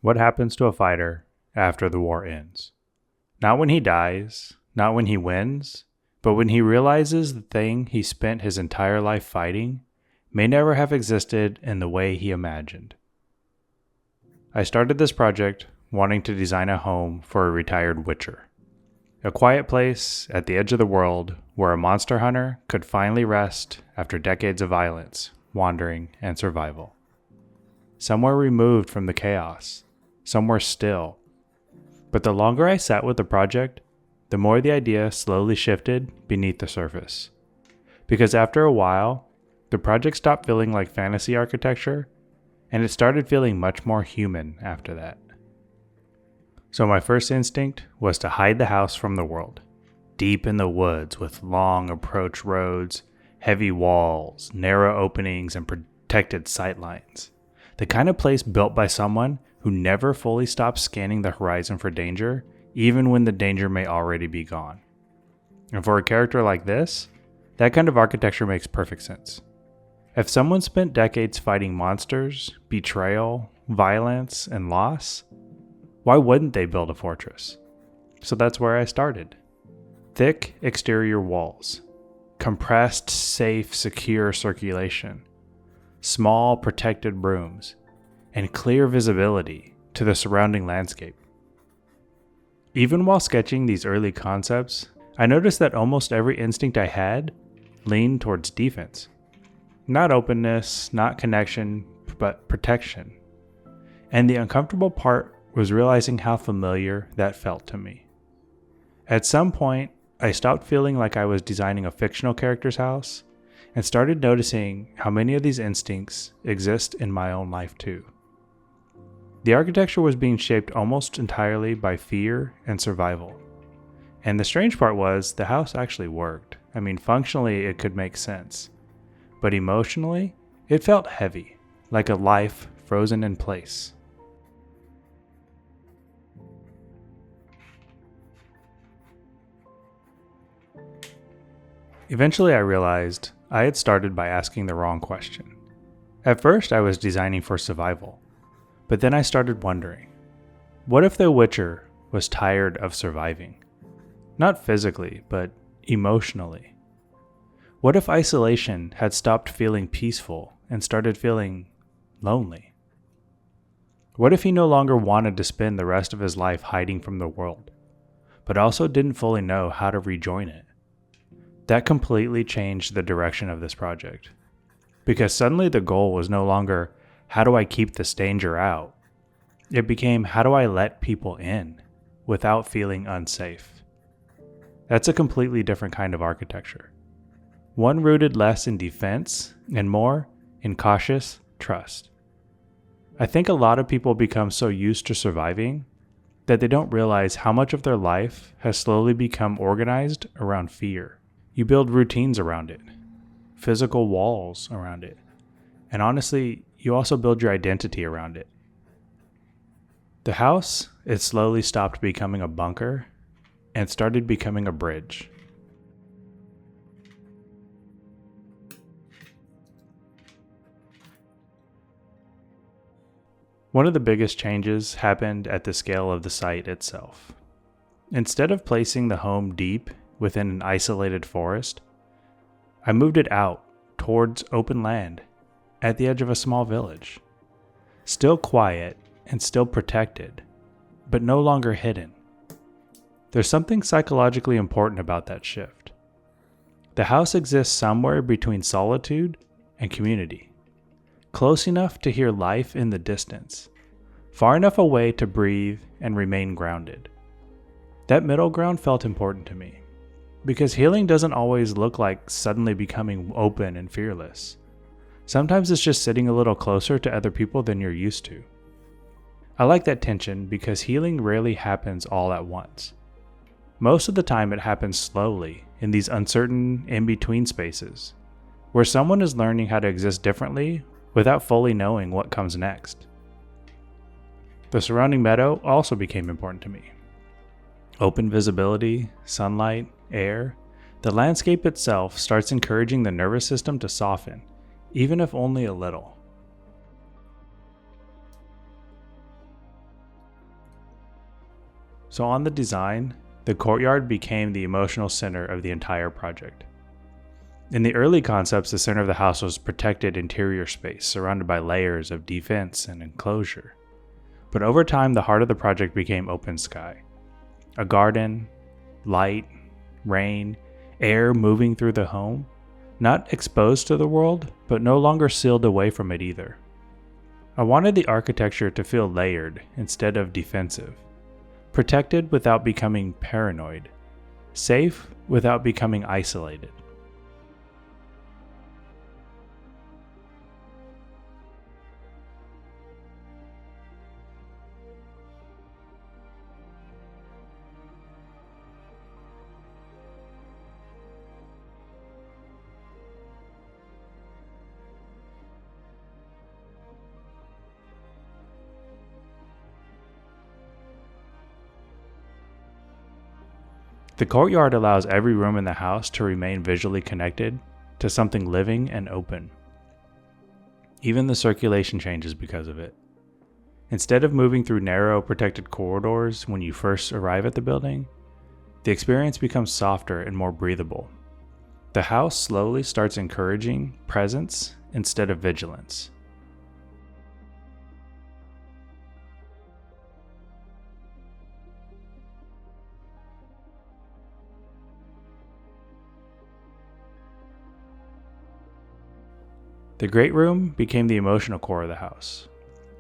What happens to a fighter after the war ends? Not when he dies, not when he wins, but when he realizes the thing he spent his entire life fighting may never have existed in the way he imagined. I started this project wanting to design a home for a retired witcher. A quiet place at the edge of the world where a monster hunter could finally rest after decades of violence, wandering, and survival. Somewhere removed from the chaos, somewhere still. But the longer I sat with the project, the more the idea slowly shifted beneath the surface. Because after a while, the project stopped feeling like fantasy architecture, and it started feeling much more human after that. So my first instinct was to hide the house from the world, deep in the woods with long approach roads, heavy walls, narrow openings, and protected sightlines. The kind of place built by someone who never fully stops scanning the horizon for danger, even when the danger may already be gone. And for a character like this, that kind of architecture makes perfect sense. If someone spent decades fighting monsters, betrayal, violence, and loss, why wouldn't they build a fortress? So that's where I started. Thick exterior walls, compressed, safe, secure circulation, small protected rooms, and clear visibility to the surrounding landscape. Even while sketching these early concepts, I noticed that almost every instinct I had leaned towards defense. Not openness, not connection, but protection. And the uncomfortable part was realizing how familiar that felt to me. At some point, I stopped feeling like I was designing a fictional character's house and started noticing how many of these instincts exist in my own life too. The architecture was being shaped almost entirely by fear and survival. And the strange part was the house actually worked. Functionally it could make sense. But emotionally, it felt heavy, like a life frozen in place. Eventually I realized I had started by asking the wrong question. At first I was designing for survival, but then I started wondering, what if the Witcher was tired of surviving? Not physically, but emotionally. What if isolation had stopped feeling peaceful and started feeling lonely? What if he no longer wanted to spend the rest of his life hiding from the world, but also didn't fully know how to rejoin it? That completely changed the direction of this project. Because suddenly the goal was no longer, how do I keep this danger out? It became, how do I let people in without feeling unsafe? That's a completely different kind of architecture. One rooted less in defense and more in cautious trust. I think a lot of people become so used to surviving that they don't realize how much of their life has slowly become organized around fear. You build routines around it, physical walls around it, and honestly, you also build your identity around it. The house, it slowly stopped becoming a bunker and started becoming a bridge. One of the biggest changes happened at the scale of the site itself. Instead of placing the home deep within an isolated forest, I moved it out towards open land at the edge of a small village. Still quiet and still protected, but no longer hidden. There's something psychologically important about that shift. The house exists somewhere between solitude and community, close enough to hear life in the distance, far enough away to breathe and remain grounded. That middle ground felt important to me, because healing doesn't always look like suddenly becoming open and fearless. Sometimes it's just sitting a little closer to other people than you're used to. I like that tension because healing rarely happens all at once. Most of the time it happens slowly in these uncertain in-between spaces, where someone is learning how to exist differently without fully knowing what comes next. The surrounding meadow also became important to me. Open visibility, sunlight, air, the landscape itself starts encouraging the nervous system to soften, even if only a little. So on the design, the courtyard became the emotional center of the entire project. In the early concepts, the center of the house was protected interior space surrounded by layers of defense and enclosure. But over time, the heart of the project became open sky. A garden, light, rain, air moving through the home, not exposed to the world, but no longer sealed away from it either. I wanted the architecture to feel layered instead of defensive, protected without becoming paranoid, safe without becoming isolated. The courtyard allows every room in the house to remain visually connected to something living and open. Even the circulation changes because of it. Instead of moving through narrow, protected corridors when you first arrive at the building, the experience becomes softer and more breathable. The house slowly starts encouraging presence instead of vigilance. The great room became the emotional core of the house.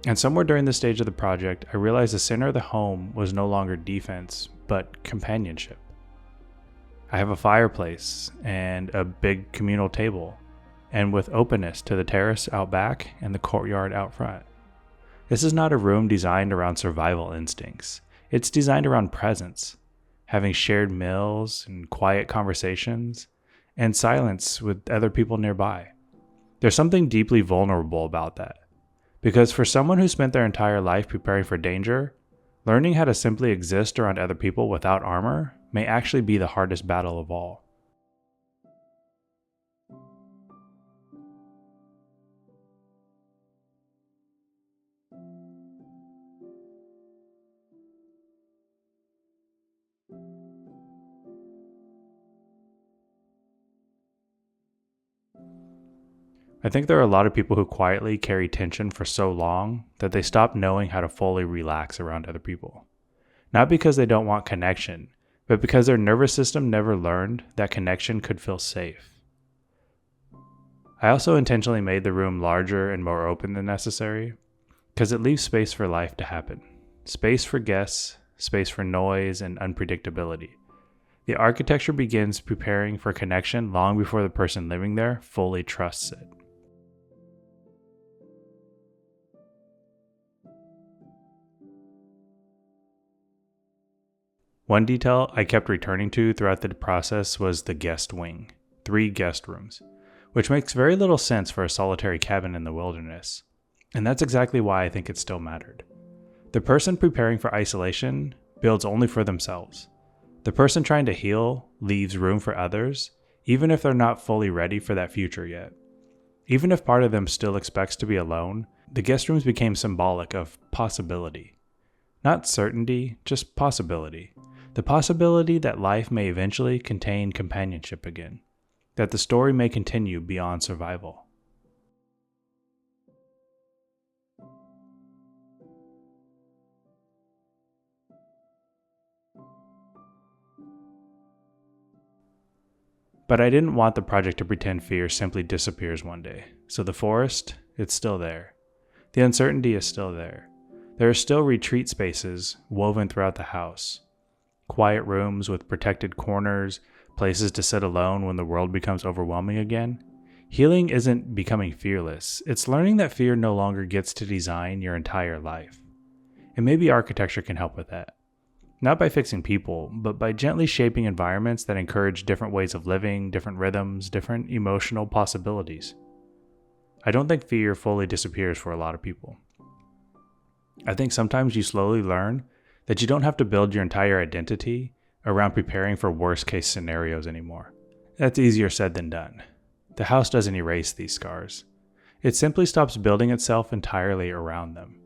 And somewhere during this stage of the project, I realized the center of the home was no longer defense, but companionship. I have a fireplace and a big communal table, and with openness to the terrace out back and the courtyard out front. This is not a room designed around survival instincts. It's designed around presence, having shared meals and quiet conversations, and silence with other people nearby. There's something deeply vulnerable about that, because for someone who spent their entire life preparing for danger, learning how to simply exist around other people without armor may actually be the hardest battle of all. I think there are a lot of people who quietly carry tension for so long that they stop knowing how to fully relax around other people. Not because they don't want connection, but because their nervous system never learned that connection could feel safe. I also intentionally made the room larger and more open than necessary, because it leaves space for life to happen. Space for guests, space for noise and unpredictability. The architecture begins preparing for connection long before the person living there fully trusts it. One detail I kept returning to throughout the process was the guest wing, 3 guest rooms, which makes very little sense for a solitary cabin in the wilderness. And that's exactly why I think it still mattered. The person preparing for isolation builds only for themselves. The person trying to heal leaves room for others, even if they're not fully ready for that future yet. Even if part of them still expects to be alone, the guest rooms became symbolic of possibility. Not certainty, just possibility. The possibility that life may eventually contain companionship again, that the story may continue beyond survival. But I didn't want the project to pretend fear simply disappears one day. So the forest, it's still there. The uncertainty is still there. There are still retreat spaces woven throughout the house. Quiet rooms with protected corners, places to sit alone when the world becomes overwhelming again. Healing isn't becoming fearless. It's learning that fear no longer gets to design your entire life. And maybe architecture can help with that. Not by fixing people, but by gently shaping environments that encourage different ways of living, different rhythms, different emotional possibilities. I don't think fear fully disappears for a lot of people. I think sometimes you slowly learn that you don't have to build your entire identity around preparing for worst-case scenarios anymore. That's easier said than done. The house doesn't erase these scars. It simply stops building itself entirely around them.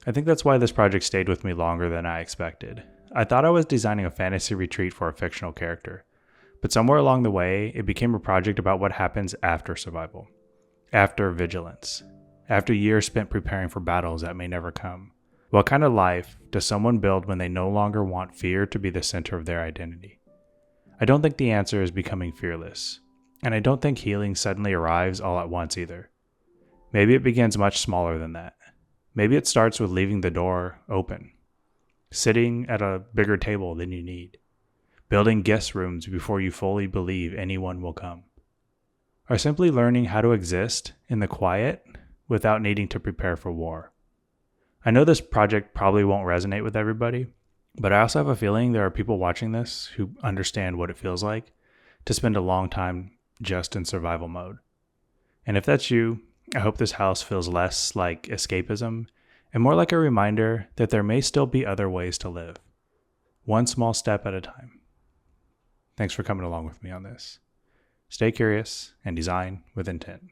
I think that's why this project stayed with me longer than I expected. I thought I was designing a fantasy retreat for a fictional character, but somewhere along the way, it became a project about what happens after survival, after vigilance, after years spent preparing for battles that may never come. What kind of life does someone build when they no longer want fear to be the center of their identity? I don't think the answer is becoming fearless, and I don't think healing suddenly arrives all at once either. Maybe it begins much smaller than that. Maybe it starts with leaving the door open, sitting at a bigger table than you need, building guest rooms before you fully believe anyone will come, or simply learning how to exist in the quiet without needing to prepare for war. I know this project probably won't resonate with everybody, but I also have a feeling there are people watching this who understand what it feels like to spend a long time just in survival mode. And if that's you, I hope this house feels less like escapism and more like a reminder that there may still be other ways to live, one small step at a time. Thanks for coming along with me on this. Stay curious and design with intent.